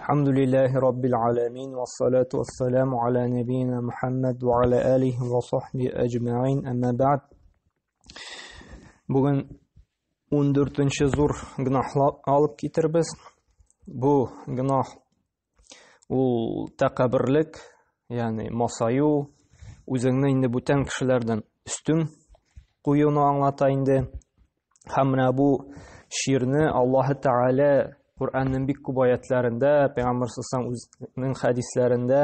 الحمد لله رب العالمين والصلاة والسلام على نبينا محمد وعلى آله وصحبه أجمعين أما بعد. Bugün 14-нче зур гынахлап алып китербез. Бу гынах ул тәкәбберлек, ягъни масаю, үзеңне инде бүтән кешеләрдән үстен куюны аңлата инде. Һәм менә бу ширне Аллаһ Тәгалә Куранның бик күп аятларында, Пәйгамбәр саллаллаһу алейһи ва саллямның хадисләрендә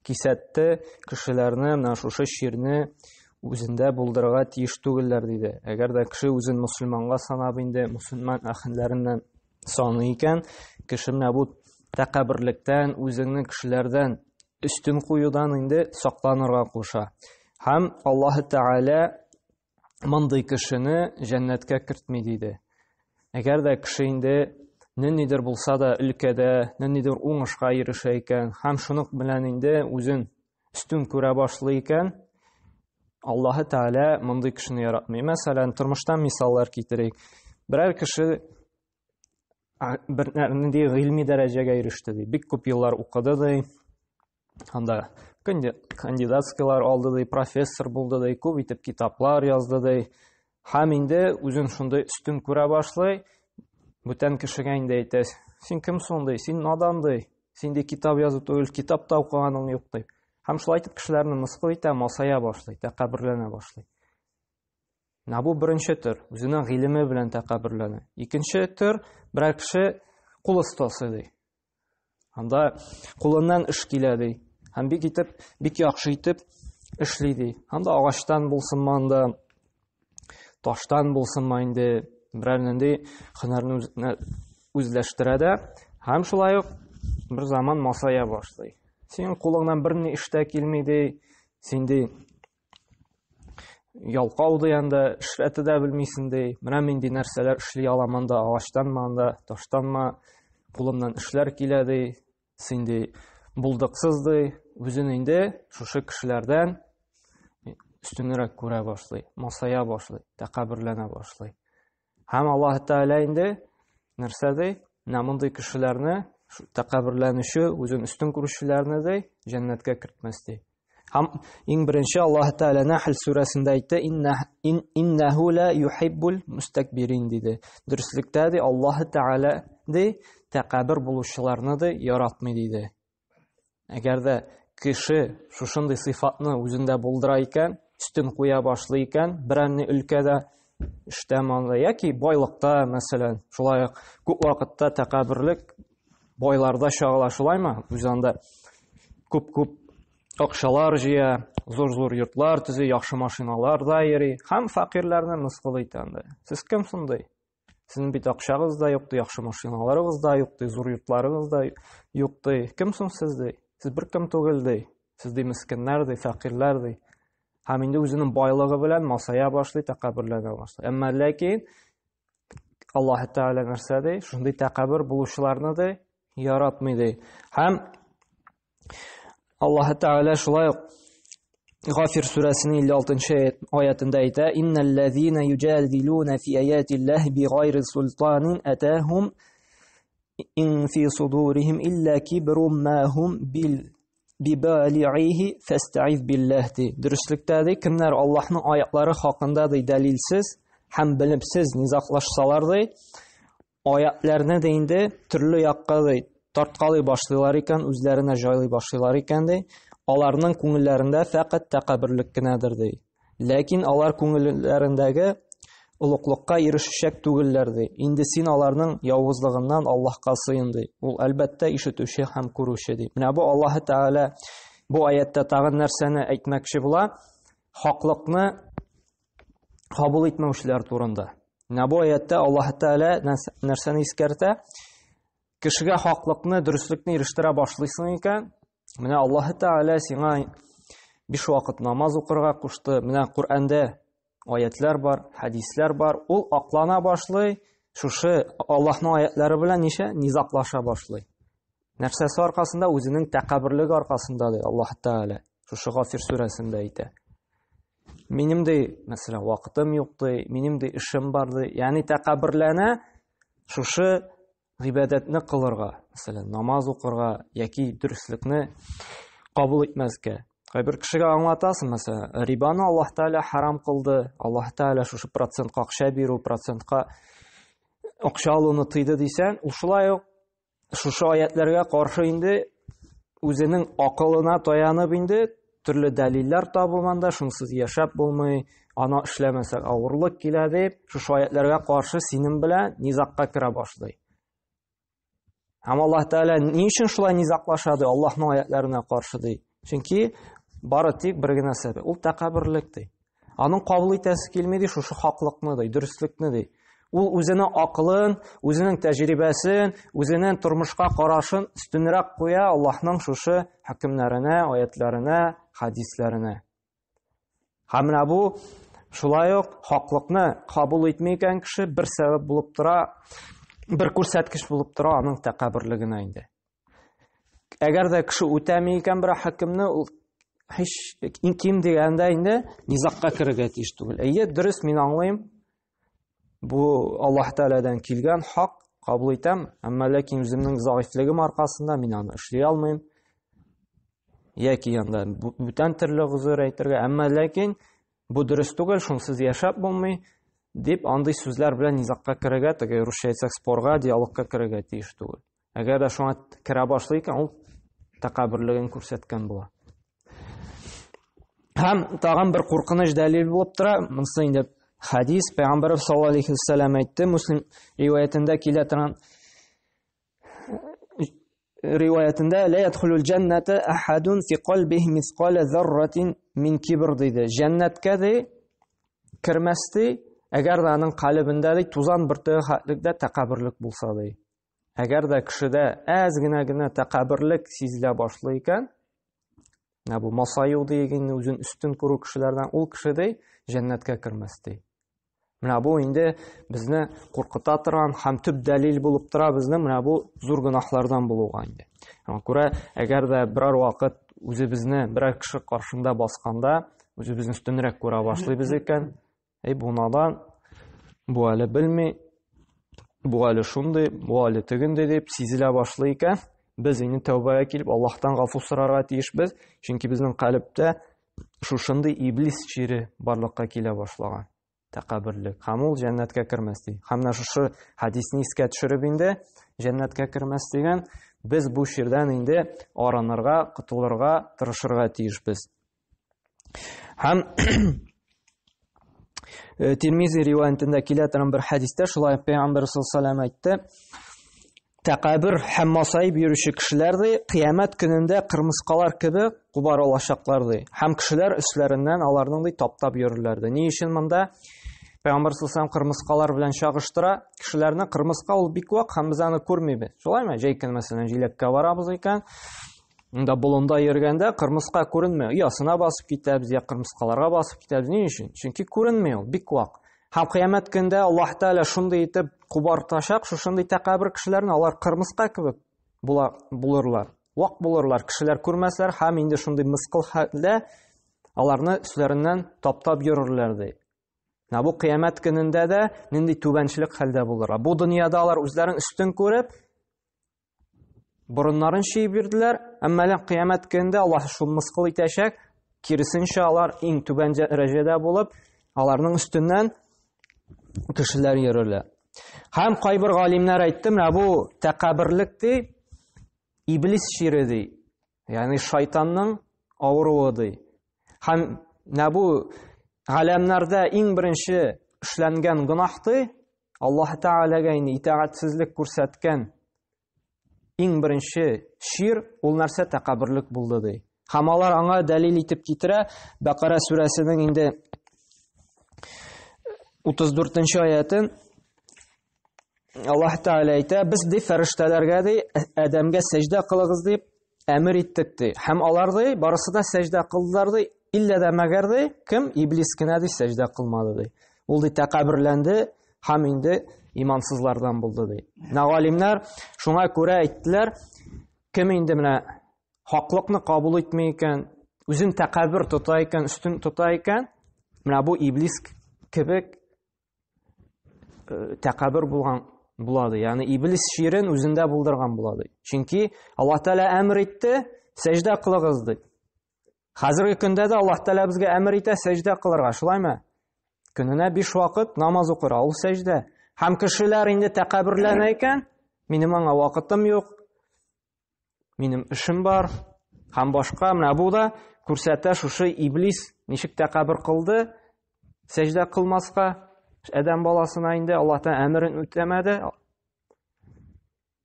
кисәтте, кешеләрне менә шушы ширне үзендә булдырырга тиеш түгелләр диде. Әгәр дә кеше үзен мусламанга санап инде мусламан әхләреннән саный икән, кеше менә бу тәкәбберлектән, үзеңне кешеләрдән өстен куюдан инде сакланырга куша. Һәм Аллаһ Тәгалә мондый кешене җәннәткә кертми диде. Әгәр дә кеше инде нидер булса да өлкәдә, нидер уңышка ирешә икән, һәм шуның белән инде үзен өстен күрә башлый икән, Аллаһ Тәгалә мондый кешене яратмый. Мәсәлән, тормыштан мисаллар китерик. Берәр кеше бер нинди гыйльми дәрәҗәгә иреште ди. Бик күп еллар укыды ди. Анда кандидатскалар алды ди, профессор булды ди, күп итеп китаплар язды ди. Һәм инде үзен шундый өстен күрә башлый. Бүтән кешегә инде әйтә: "Син кем соң?" "Син надан" "Син дә китап язу түгел, китап та укыганың юк" ди. Һәм шулай итеп кешеләрне мыскыл итә, масая башлый, тәкәбберләнә башлый. Менә бу беренче төр, үзенең гыйлеме белән тәкәбберләнә. Икенче төр, берәр кеше кул остасы ди. Анда кулыннан эш килә ди. Һәм бик яхшы итеп эшли ди. Анда агачтан булсынмы, анда таштан булсынмы инде берәр нинди һөнәрне үзләштерә дә, һәм шулай ук бер заман масая башлый. Син кулыңнан берни эштә килми ди, син ди ялкау ди, анда эшләтә дә белмисең ди. Менә нинди нәрсәләр эшли алам, анда агачтанмы, анда таштанмы, кулымнан эшләр килә ди. Син ди булдыксыз ди. Үзен инде шушы кешеләрдән үстенрәк күрә башлый, масая башлый, тәкәбберләнә башлый. Һәм Аллаһ Тәгалә инде нәрсә ди? Мондый кешеләрне, тәкәбберләнүче, үзен үстен күрүчеләрне ди җәннәткә кертмәс ди. Һәм иң беренче Аллаһ Тәгалә Нәхл сүрәсендә әйтте: "Иннәһу ла юхиббул мустакбирин" диде. Дөреслекдә ди Аллаһ Тәгалә ди тәкәббер булучыларны ди яратмый диде. Әгәр дә кеше шушындый сыйфатны үзендә булдыра икән, үстен куя башлый икән, берәр өлкәдә эштәме яки байлыкта, мәсәлән, шулай ук күп вакытта тәкәбберлек байларда чагыла, шулаймы? Үз анда күп акчалар җыя, зур йортлар төзи, яхшы машиналарда йөри, һәм факирләрне мыскыл итә анда. Сез кем соң? Сезнең бит акчагыз да юк, яхшы машиналарыгыз да юк, зур йортларыгыз да юк. Кем соң сез? Сез бер кем түгел. Сез мискиннәр, факирләр. Һәм инде үзенең байлыгы белән масая башлый, тәкәбберләнә башлый. Әмма ләкин Аллаһ Тәгалә нәрсә ди? Шундый тәкәббер булучыларны ди яратмый ди. Һәм Аллаһ Тәгалә шулай ук Гафир сүрәсенең 56-нчы аятында әйтә: "Иннәлләзина юҗадилуна фи аятиллаһи бигайри султанин атаһум ин фи судурихим илля кибрум ма хум бибали'иһи фаста'iz биллаһ" ди. Дөреслекдә ди, кемнәр Аллаһның аятлары хакында ди дәлилсез һәм белемсез низаклашсалар ди, аятларны да инде төрле якка ди тарткалый башлыйлар икән, үзләренә җайлый башлыйлар икән ди. Аларның күңелләрендә фақат тәкәбберлек кенәдер ди. Ләкин алар күңелләрендәге улуклыкка ирешәчәк түгелләр ди. Инде син аларның явызлыгыннан Аллаһка сыен ди. Ул әлбәттә ишетүче һәм күрүче ди. Менә бу Аллаһ Тәгалә бу аятта тагын нәрсәне әйтмәкче була? Хаклыкны кабул итмәүчеләр турында. Менә бу аятта Аллаһ Тәгалә нәрсәне искәртә? Кешегә хаклыкны, дөреслекне ирештерә башлыйсың икән, менә Аллаһ Тәгалә сиңа 5 вакыт намаз укырга кушты. Менә Куръанда аятлар бар, хадислар бар. Ул аклана башлый, шушы Аллаһның аятлары белән низаклаша башлый. Нәрсәсе аркасында? Үзенең тәкәбберлеге аркасында ди Аллаһ Тәгалә. Шушы Гафир сүрәсендә әйтә. Минем ди, мәсәлән, вакытым юк ди, минем ди эшем бар ди. Ягъни тәкәбберләнә шушы гыйбадәтне кылырга, мәсәлән, намаз укырга яки дөреслекне кабул итмәскә. Кайбер кешегә аңлатасың, мәсәлән, рибаны Аллаһ Тәгалә харам кылды, Аллаһ Тәгалә шушы процентка акча бирү, процентка акча алуны тыйды дисәң, ул шулай ук шушы аятларга каршы инде үзенең акылына таянып инде төрле дәлилләр табылганда, шунсыз яшәп булмый, аны эшләмәсәк авырлык килә дип, шушы аятларга каршы синең белән низакка керә башлый. Һәм Аллаһ Тәгалә ни өчен шулай низаклаша ди, Аллаһның аятларына каршы ди? Чөнки бары тик бер генә сәбәп, ул тәкәббүрлек ди. Аның кабул итәсе килми ди шушы хаклыкны ди, дөреслекне ди. Ул үзенең акылын, үзенең тәҗрибәсен, үзенең тормышка карашын өстенрәк куя Аллаһның шушы хөкемнәренә, аятларына, хадисләренә. Һәм менә бу шулай ук хаклыкны кабул итми икән кеше бер сәбәп булып тора, бер күрсәткеч булып тора аның тәкәббүрлегенә инде. Әгәр дә кеше үтәми икән бер хөкемне, ул һич ким дигәндә инде низакка керергә тиеш түгел. Әйе, дөрес, мин аңлыйм. Бу Аллаһ Тәгаләдән килгән хак, кабул итәм, әмма ләкин үземнең заифлыгым аркасында мин аны эшли алмыйм. Яки янда бүтән төрле гызыр әйтергә, әмма ләкин бу дөрес түгел, шунсыз яшәп булмый дип андый сүзләр белән низакка керергә, теге русча әйтсәк спорга, диалогка керергә тиеш түгел. Әгәр дә шуңа керә башлый икән, ул тәкәббүрлеген күрсәткән була. Һәм тагын бер куркыныч дәлил булып тора, монысы инде хадис, Пәйгамбәр саллаллаһу алейхи ва саллям әйтте, Муслим риваятында килә торган риваятында ла ядхулул джанната ахадун фи qalbihi мисқала зарратин мин кибр диде. Җәннәткә ди кермәс ди, әгәр дә аның калбында ди тузан бөртеге хәтлектә тәкәббүрлек булса ди. Әгәр дә кешедә әз генә тәкәббүрлек сизелә башлый икән, бу масаю дигән үзен үстен күрү кешеләрдән, ул кеше ди җәннәткә кермәс ди. Менә бу инде безне куркыта торган һәм төп дәлил булып тора безнең менә бу зур гынаһлардан булуга инде. Аңа күрә, әгәр дә берәр вакыт үзебезне берәр кеше каршында басканда, үзебезне үстенрәк күрә башлыйбыз икән, бу надан, бу әле белми, бу әле шундый, бу әле тегендәй дип сизелә башлый икән, без инде тәүбәгә килеп Аллаһтан гафу сорарга тиешбез, чөнки безнең калбтә шушындый иблис чире барлыкка килә башлаган. Тәкәббүрлек. Һәм ул җәннәткә кермәс ди. Һәм шушы хадисны искә төшереп инде җәннәткә кермәс дигән, без бу ширдән инде аранырга, кытылырга, тырышырга тиешбез. Һәм Тирмизи риваятында килә торган бер хадистә шулай Пәйгамбәр саллаллаһу алейхи ва саллям әйтте: Тәкәббүр һәм масаиб йөрүче кешеләр ди, кыямәт көнендә кырмыскалар кебек кубарылачаклар ди. Һәм кешеләр өсләреннән аларның ди таптап йөрерләр ди. Ни өчен монда Пәйгамбәр саллаллаһу алейхи ва саллям кырмыскалар белән чагыштыра? Кешеләрне кырмыска ул бик вак һәм без аны күрмибез. Шулаймы? Җәйкән мәсәлән җиләккә барабыз икән, монда болында йөргәндә кырмыска күренмәй. Ясына басып китәбез, я кырмыскаларга басып китәбез. Ни өчен? Чөнки күренмәй ул, бик вак. Һәм кыямәт көндә Аллаһ Тәгалә шундый итеп кубартачак, шушындый тәкәббүр кешеләрне алар кырмыска кебек булырлар. Вак булырлар, кешеләр күрмәсләр һәм инде шундый мыскыл хәлдә аларны үсләреннән таптап йөрерләр ди. Бу кыямәт көнендә дә нинди түбәнчелек хәлдә булырга. Бу дөньяда алар үзләрен үстен күреп, борыннарын чөйеп бирделәр, әмма кыямәт көнендә Аллаһ шул мыскыл итәчәк, киресенчә алар иң түбән дәрәҗәдә булып, аларның өстеннән кешеләр йөрерләр. Һәм кайбер галимнәр әйтте, менә бу тәкәббүрлек ди, иблис чире ди. Ягъни шайтанның авыруы ди. Һәм менә бу галәмнәрдә иң беренче эшләнгән гынаһ ди, Аллаһ Тәгаләгә итаәтсезлек күрсәткән иң беренче шир ул нәрсә тәкәббүрлек булды ди. Һәм алар аңа дәлил итеп китерә Бәкара сүрәсенең инде 34-нче аятын Аллаһ Тәгалә әйтә: "Без ди фәрештәләргә ди Адәмгә сәҗдә кылыгыз дип әмер иттек ди. Һәм алар ди барысы да сәҗдә кылдылар ди, илля дә мәгәр ди кем иблис кенә ди сәҗдә кылмады ди. Ул ди тәкәббүрләнде һәм инде имансызлардан булды ди." Галимнәр шуңа күрә әйттеләр, кем инде менә хаклыкны кабул итмәй икән, үзен тәкәббүр тота икән, үстен тота икән, менә бу иблис кебек тәкәббүр булган булады. Ягъни иблис ширен үзендә булдырган булады. Чөнки Аллаһ Тәала әмр итте, сәҗдә кылыгыз ди. Хәзерге көндә дә Аллаһ Тәала безгә әмр итә сәҗдә кылырга, шулаймы? Көненә 5 вакыт намаз укырга, ул сәҗдә. Һәм кешеләр инде тәкәббүрләнә икән, минем аңа вакытым юк, минем эшем бар, һәм башка. Менә бу да күрсәтә шушы иблис ничек тәкәббүр кылды, сәҗдә кылмаска адәм баласына инде Аллаһтан әмерен үтәмәде.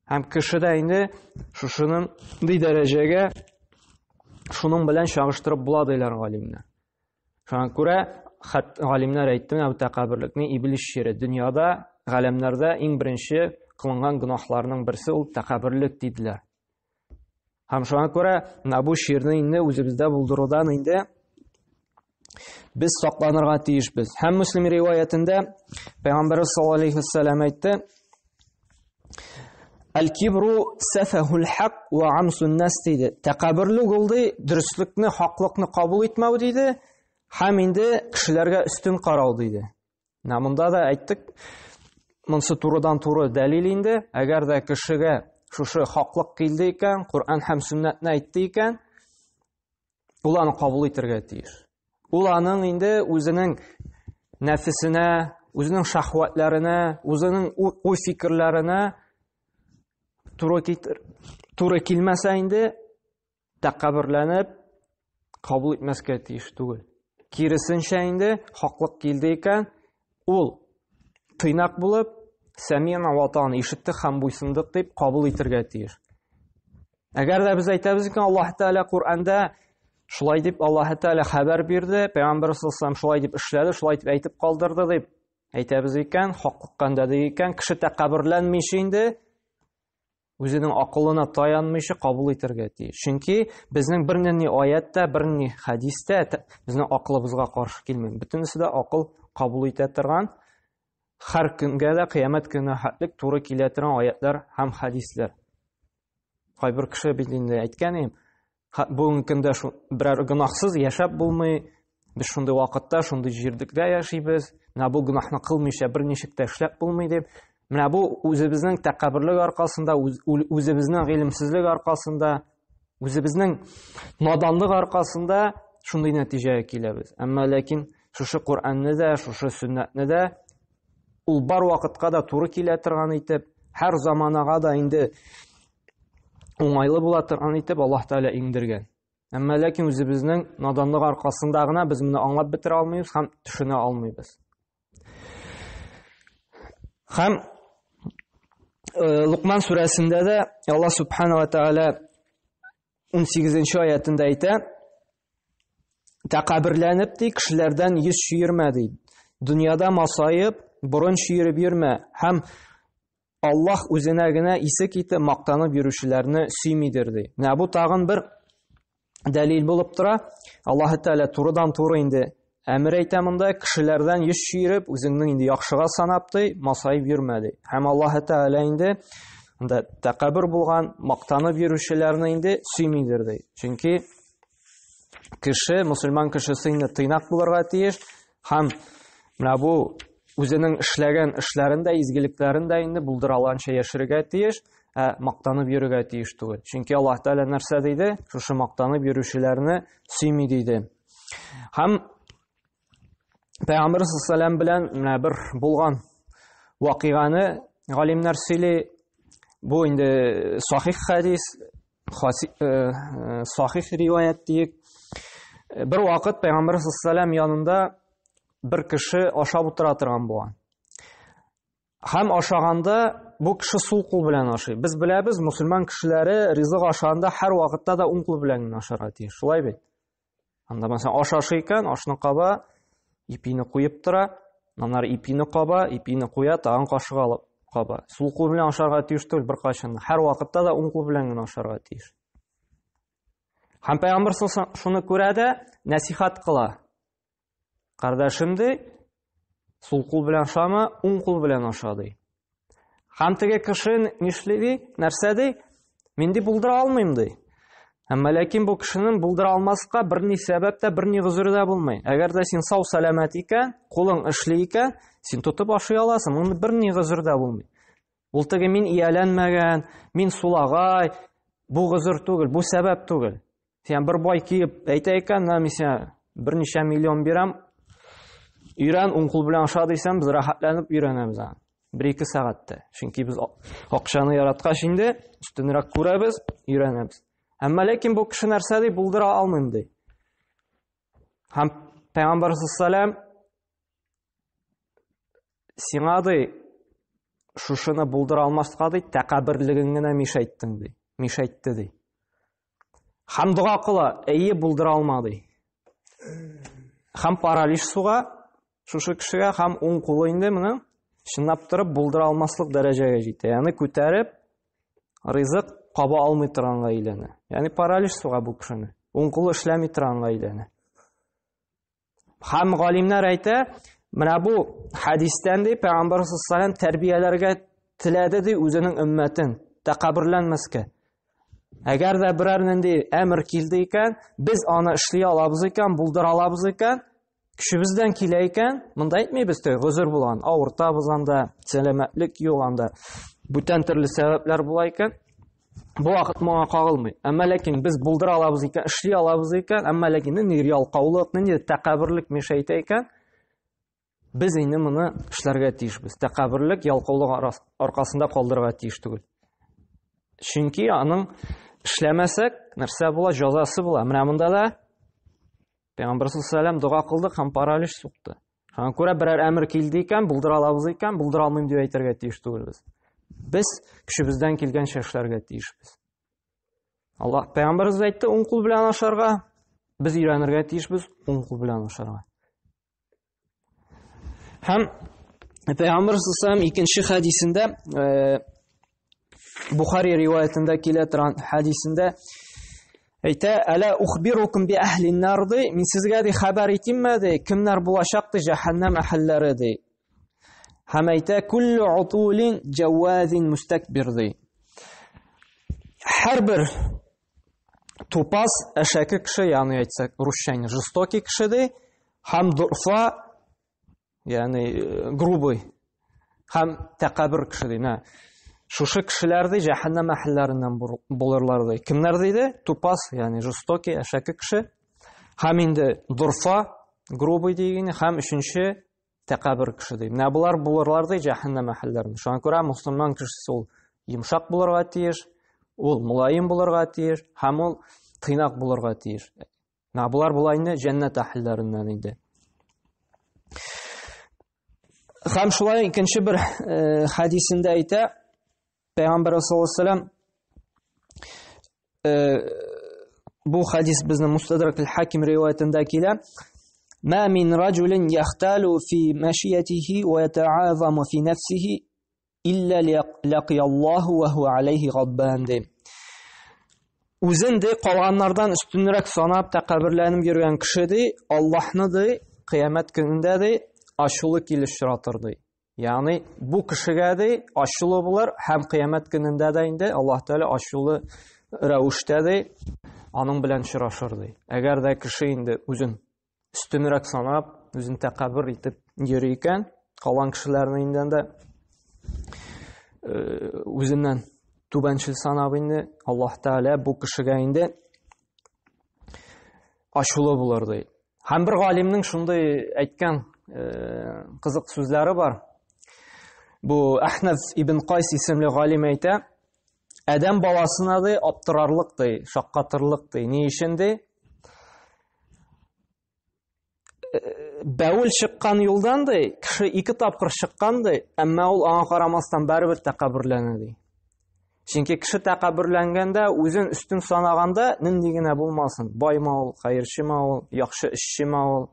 Һәм кеше дә инде шушының дәрәҗәгә шуның белән чагыштырып була диләр галимнәр. Шуңа күрә галимнәр әйтте, менә бу тәкәббүрлекне иблис шире. Дөньяда, галәмнәрдә иң беренче кылынган гөнаһларның берсе ул тәкәббүрлек диделәр. Һәм шуңа күрә менә бу ширне инде үзебездә булдырудан инде biz сакланырга тиешбез. Һәм Муслим риваятендә Пәйгамбәр саллаллаһу алейхи ва саллям әйтте: "Аль-кибру сафахул хак ва амсун нас" диде. Тәкәббүрлек ул ди, дөреслекне, хаклыкны кабул итмәү диде, һәм инде кешеләргә өстен карау диде. Менә монда да әйттек, монсы турыдан туры дәлил инде. Әгәр дә кешегә шушы хаклык килде икән, Кур'ан һәм сөннәтне әйтте икән, ул аны кабул итәргә тиеш. Ул аның инде үзенең нәфсенә, үзенең шахватларына, үзенең уй-фикерләренә туры килмәсә инде тәкәббүрләнеп кабул итмәскә тиеш түгел. Киресенчә инде хаклык килде икән, ул тыйнак булып, сәми'на ва атa'на ишетте һәм буйсындык дип кабул итәргә тиеш. Әгәр дә без әйтәбез икән, Аллаһ Тәала Кур'анда шулай дип Аллаһ Тәала хәбәр бирде, Пәйгамбәр саллаллаһу шулай дип эшләде, шулай дип әйтеп калдырды дип әйтәбез икән, хаклыкканда икән, кеше тәкәббүрләнмичә инде үзенең акылына таянмыйча кабул итәргә тиеш. Чөнки безнең бернинди аятта, бернинди хадистә безнең акылыбызга каршы килмәй. Бөтенесе дә акыл кабул итә торган, һәр көнгә дә кыямәт көне хәтлек туры килә торган аятлар һәм хадислар. Кайбер кеше бит инде әйткән, бүгенге көндә берәр гөнаһсыз яшәп булмый, без шундый вакытта, шундый җирдә яшибез, менә бу гөнаһны кылмыйча берничек тә эшләп булмый дип. Менә бу үзебезнең тәкәббүрлек аркасында, үзебезнең гыйлемсезлек аркасында, үзебезнең наданлык аркасында шундый нәтиҗәгә киләбез. Әмма ләкин шушы Кур'анны да, шушы сөннәтне дә ул бар вакытка да туры килә торган итеп, һәр заманага да инде уңайлы була торган итеп Аллаһ Тәала иңдергән. Әмма ләкин үзебезнең наданлык аркасында гына без моны аңлап бетерә алмыйбыз һәм төшенә алмыйбыз. Һәм Лукман сүрәсендә дә Аллаһ Субхана ва Тәала 18-нче аятында әйтә: "Тәкәббүрләнеп ди, кешеләрдән йөз чөермә" ди. Дөньяда масаеп, борын чөереп йөрмә, һәм Аллаһ үзенә генә исе китеп мактанып йөрүчеләрне сөймидер ди. Менә бу тагын бер дәлил булып тора. Аллаһ Тәала турыдан туры инде әмер әйтә монда, кешеләрдән йөз чөереп, үзеңнең инде яхшыга санап ди, масаеп йөрмә ди. Һәм Аллаһ Тәала инде тәкәббүр булган, мактанып йөрүчеләрне инде сөймидер ди. Чөнки кеше, мусульман кешесе инде тыйнак булырга тиеш, һәм менә бу үзенең эшләгән эшләрендә, изгелекләрендә инде булдыралганча яшәргә тиеш, мактанып йөрергә тиеш түгел. Чөнки Аллаһ Тәала нәрсә диде? Шушы мактанып йөрүчеләрне сөйми диде. Һәм Пәйгамбәр саллаллаһу белән менә бер булган вакыйганы галимнәр сөйли. Бу инде сахих хадис, сахих риваят диек. Бер вакыт Пәйгамбәр саллаллаһу янында бер кеше ашап утыра торган булган. Һәм ашаганда бу кеше сул кул белән ашый. Без беләбез, мусульман кешеләре ризык ашаганда һәр вакытта да уң кул белән ашарга тиеш. Шулай бит? Анда мәсәлән аш ашый икән, ашны каба, ипине куеп тора, аннары ипине каба, ипине куя, тагын кашык алып каба. Сул кул белән ашарга тиеш түгел беркайчан. Һәр вакытта да уң кул белән генә ашарга тиеш. Һәм Пәйгамбәр шуны күрә дә насихат кыла. Кардәшем ди, сул кул белән ашама, уң кул белән аша ди. Һәм теге кеше нишли ди, нәрсә ди? Мин ди булдыра алмыйм ди. Әмма ләкин бу кешенең булдыра алмаска берни сәбәп тә, берни гызыр да булмый. Әгәр дә син сау сәламәт икән, кулың эшли икән, син тотып ашый аласың, монда берни гызыр да булмый. Ул теге мин ияләнмәгән, мин сулагай, бу гозур түгел, бу сәбәп түгел. Сен бер бай киеп әйтә икән, мен сиңа берничә миллион бирәм, өйрән, уң кул белән аша дисәм, без рәхәтләнеп өйрәнәбез аны. 1-2 сәгатьтә. Чөнки без акчаны яраткач инде, үстенрәк күрәбез, өйрәнәбез. Әмма ләкин бу кеше нәрсә ди, булдыра алмыйм ди. Һәм Пәйгамбәр саллаллаһу сиңа ди, шушыны булдыра алмаска ди, тәкәбберлегең генә мишәйттең ди. Мишәйтте ди. Һәм дуа кыла, әйе булдыра алмады. Һәм паралич суга, шушы кешегә һәм уң кулы инде моның чынлап торып булдыра алмаслык дәрәҗәгә җитә. Ягъни күтәреп ризык каба алмый торганга әйләнә. Ягъни паралич суга бу кешене. Уң кулы эшләми торганга әйләнә. Һәм галимнәр әйтә, менә бу хадистән ди Пәйгамбәр саллаллаһу тәрбияләргә теләде ди үзенең өммәтен тәкәбберләнмәскә. Әгәр дә берәр нинди әмер килде икән, без аны эшли алабыз икән, булдыра алабыз икән, кешебездән килә икән, монда әйтмәйбез тә гозур булган, авыртабыз анда, сәламәтлек юк анда, бүтән төрле сәбәпләр була икән. Бу вакыт моңа кагылмый. Әмма ләкин без булдыра алабыз икән, эшли алабыз икән, әмма ләкин нинди ялкаулык, нинди тәкәбберлек мишәйтә икән, без инде моны эшләргә тиешбез. Тәкәбберлек ялкаулык аркасында калдырырга тиеш түгел. Чөнки аның эшләмәсәк, нәрсә була, җәзасы була. Менә монда да Пәйгамбәр саллаллаһу дуга кылды һәм паралич сукты. Шуңа күрә берәр әмер килде икән, булдыра алабыз икән, булдыра алмыйм дип әйтергә тиеш түгелбез. Без кешебездән килгәнчә эшләргә тиешбез. Аллаһ Пәйгамбәрбез әйтте, уң кул белән ашарга, без өйрәнергә тиешбез уң кул белән ашарга. Һәм Пәйгамбәр саллаллаһу икенче хадисендә Бухари риваятында килә торган хадисендә әйтә, «Әлә ухбирукум би әһли нар» ди, мин сезгә ди хәбәр итимме ди, кемнәр булачак ди җәһәннәм әһелләре ди. Һәм әйтә, «Куллу утулин җавазин мустакбир» ди. Һәрбер тупас әшәке кеше, ягъни әйтсәк, русча жестокий кеше ди, һәм дурфа, ягъни грубый, һәм тәкәббер кеше ди. Шушы кешеләр ди җәһәннәм әһелләреннән булырлар ди. Кемнәр диде? Тупас, ягъни жестокий, әшәке кеше. Һәм инде дурфа, грубый дигәне, һәм өченче тәкәббер кеше ди. Менә булар булырлар ди җәһәннәм әһелләреннән. Шуңа күрә мусламан кешесе ул йомшак булырга тиеш, ул мулаим булырга тиеш, һәм ул тыйнак булырга тиеш. Менә булар була инде җәннәт әһелләреннән инде. Һәм шулай икенче бер хадисендә әйтә, Пәйгамбәр саллаллаһу бу хадис безнең Мустадрак аль-Хаким риваятында килә. Ма мин раҗулин яхталу фи машиятихи ва ята'азаму фи нафсихи илля лaqiyallahu ва хуа алейхи габбан. Үзен ди калганнардан үстенрәк санап тәкәбберләнеп йөргән кеше ди, Аллаһны ди кыямәт көнендә ди ачулы килеш чыратыр ди. Ягъни бу кешегә ди ачулы булыр һәм кыямәт көнендә дә инде Аллаһ Тәгалә ачулы рәвештә ди аның белән чырашыр ди. Әгәр дә кеше инде үзен үстенрәк санап, үзен тәкәббер итеп йөри икән, калган кешеләрне инде үзеннән түбәнчел санап инде Аллаһ Тәгалә бу кешегә инде ачулы булыр ди. Һәм бер галимнең шундый әйткән кызык сүзләре бар. Бу Әхнәф ибн Кайс исемле галим әйтә, адәм баласына ди аптырарлык ди, шаккатырлык ди. Ни өчен ди? Бәүл чыккан юлдан ди, кеше 2 тапкыр чыккан ди, әмма ул аңа карамастан барыбер тәкәбберләнә ди. Чөнки кеше тәкәбберләнгәндә, үзен үстен санаганда, нинди генә булмасын, байма ул, хәерчеме ул, яхшы эшчеме ул,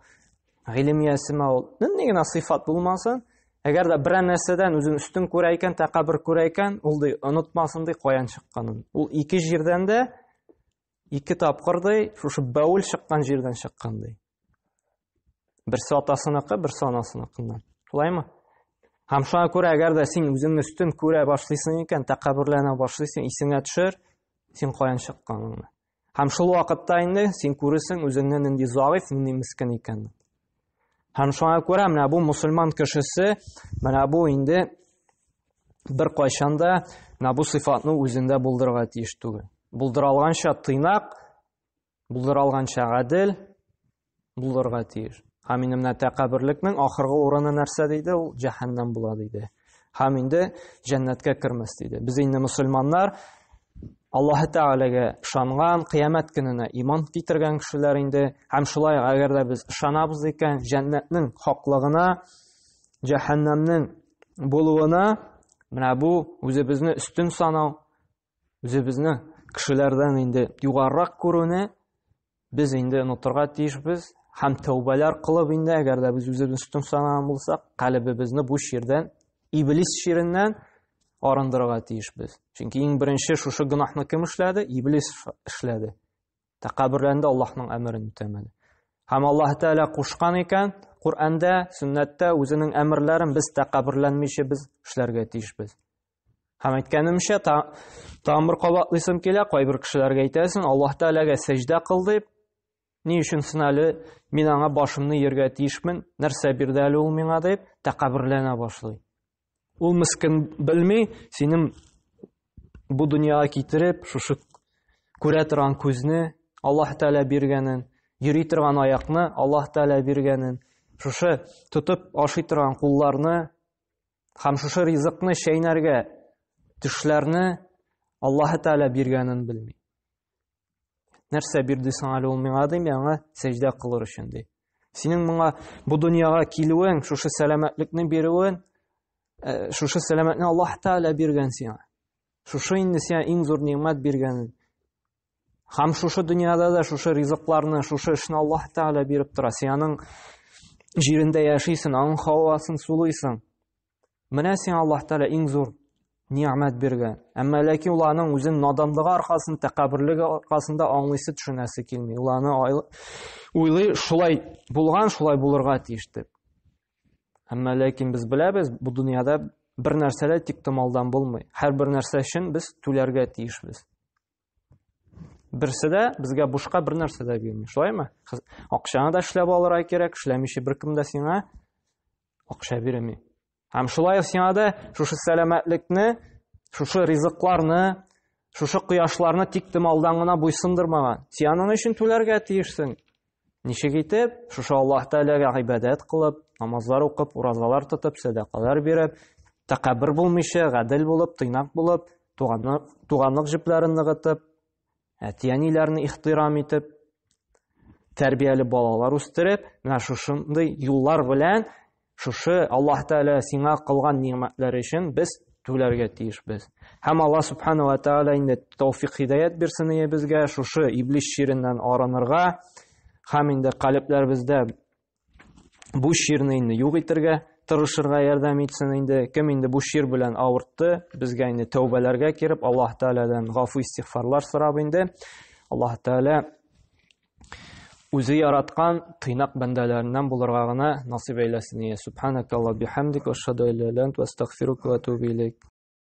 гыйлем ясеме ул, нинди генә сыйфат булмасын, әгәр дә бер нәрсәдән үзен үстен күрә икән, тәкәббер күрә икән, ул ди онытмасын ди каян чыкканын. Ул 2 җирдән дә 2 тапкыр ди, шушы бәүл чыккан җирдән чыккан ди. Берсе атасыныкы, берсе анасыныкыннан. Шулаймы? Һәм шуңа күрә әгәр дә син үзеңне үстен күрә башлыйсың икән, тәкәбберләнә башлыйсың, исеңә төшер, син каян чыкканыңны. Һәм шул вакытта инде син күресең үзеңне нинди заиф, нинди мискин икәнен. Һәм шуңа күрә менә бу мусульман кешесе, менә бу инде bir кайчанда бу сыйфатны үзендә булдырырга тиеш түгел. Булдыра алганча тыйнак, булдыра алганча гадел булырга тиеш. Һәм инде менә тәкаббүрлекнең ахыргы урыны нәрсә диде? Ул җәһәннәм була диде. Һәм инде җәннәткә кермәс диде. Без инде мөселманнар Аллаһ Тәгаләгә ышанган, кыямәт көненә иман китергән кешеләр инде, һәм шулай әгәр дә без ышанабыз икән җәннәтнең хаклыгына, җәһәннәмнең булуына, менә бу үзебезне үстен санау, үзебезне кешеләрдән инде югарырак күрүне без инде онытырга тиешбез. Һәм тәүбәләр кылып инде, әгәр дә без үзебезне үстен санаган булсак, калбыбызны бу ширдән, иблис ширеннән арындырырга тиешбез. Чөнки иң беренче шушы гынаһны кем эшләде? Иблис эшләде. Тәкаббүрләнде, Аллаһның әмерен үтәмәде. Һәм Аллаһ Тәгалә кушкан икән, Куръанда, Сөннәттә үзенең әмерләрен без тәкаббүрләнмичә без эшләргә тиешбез. Һәм әйткәнемчә, тагын кабатлыйсым килә, кайбер кешеләргә әйтәсең, Аллаһ Тәгаләгә сәҗдә кыл дип, ни өчен син әле мин аңа башымны йөргә тиешмен, нәрсә бирде әле ул миңа дип, тәкаббүрләнә башлый. Ул мискин белми, синең бу дөньяга китереп, шушы күрә торган күзне Аллаһ Тәгалә биргәнен, йөри торган аякны Аллаһ Тәгалә биргәнен, шушы тотып ашый торган кулларны һәм шушы ризыкны чәйнәргә тешләрне Аллаһ Тәгалә биргәнен белми. Нәрсә бирде соң әле ул миңа ди, аңа сәҗдә кылыр өчен ди. Синең моңа бу дөньяга килүең, шушы сәламәтлекне бирүең, шушы сәламәтне Аллаһ Тәгалә биргән сиңа. Шушы инде сиңа иң зур нимәт биргән. Һәм шушы дөньяда да шушы ризыкларны, шушы эшне Аллаһ Тәгалә биреп тора. Сиңаның җирендә яшисең, аның һавасын сулыйсың. Менә сиңа Аллаһ Тәгалә иң зур ниъмәт биргән. Әмма ләкин ул аның үзен наданлыгы аркасында, тәкаббүрлеге аркасында аңлыйсы төшенәсе килми. Ул аны уйлый, шулай булган, шулай булырга тиеш дип. Әмма ләкин без беләбез, бу дөньяда бер нәрсә дә тиктомалдан булмый. Һәр нәрсә өчен без түләргә тиешбез. Берсе дә безгә бушка бер нәрсә дә бирми. Шулаймы? Акчаны да эшләп алырга кирәк, эшләмичә беркем дә сиңа акча бирми. Һәм шулай сиңа да шушы сәламәтлекне, шушы ризыкларны, шушы кояшларны тиктомалдан гына буйсындырмаган. Син аның өчен түләргә тиешсең. Ничек итеп? Шушы Аллаһ Тәгаләгә гыйбадәт кылып, намазлар укып, уразалар тотып, садакалар биреп, тәкаббүр булмыйча, гадел булып, тыйнак булып, туганлык җепләрен ныгытып, әти-әниләрне ихтирам итеп, тәрбияле балалар үстереп, менә шушындый юллар белән шушы Аллаһ Тәгалә сиңа кылган ниъмәтләр өчен без түләргә тиешбез. Һәм Аллаһ Субханаһу ва Тәгалә инде тәүфик хидаят бирсен безгә шушы иблис ширеннән арынырга, һәм инде калпләребездә бу ширне инде юк итәргә тырышырга ярдәм итсен инде. Кем инде бу шир белән авыртты, безгә инде тәүбәләргә киреп, Аллаһ Тәгаләдән гафу истигъфарлар сорап инде. Аллаһ Тәгалә үзе яраткан тыйнак бәндәләреннән булырга гына насыйп әйләсен. Субханакалла бихамдик ва ашһаду ан ла илаха илля анта астагфирука ва атубу илейк.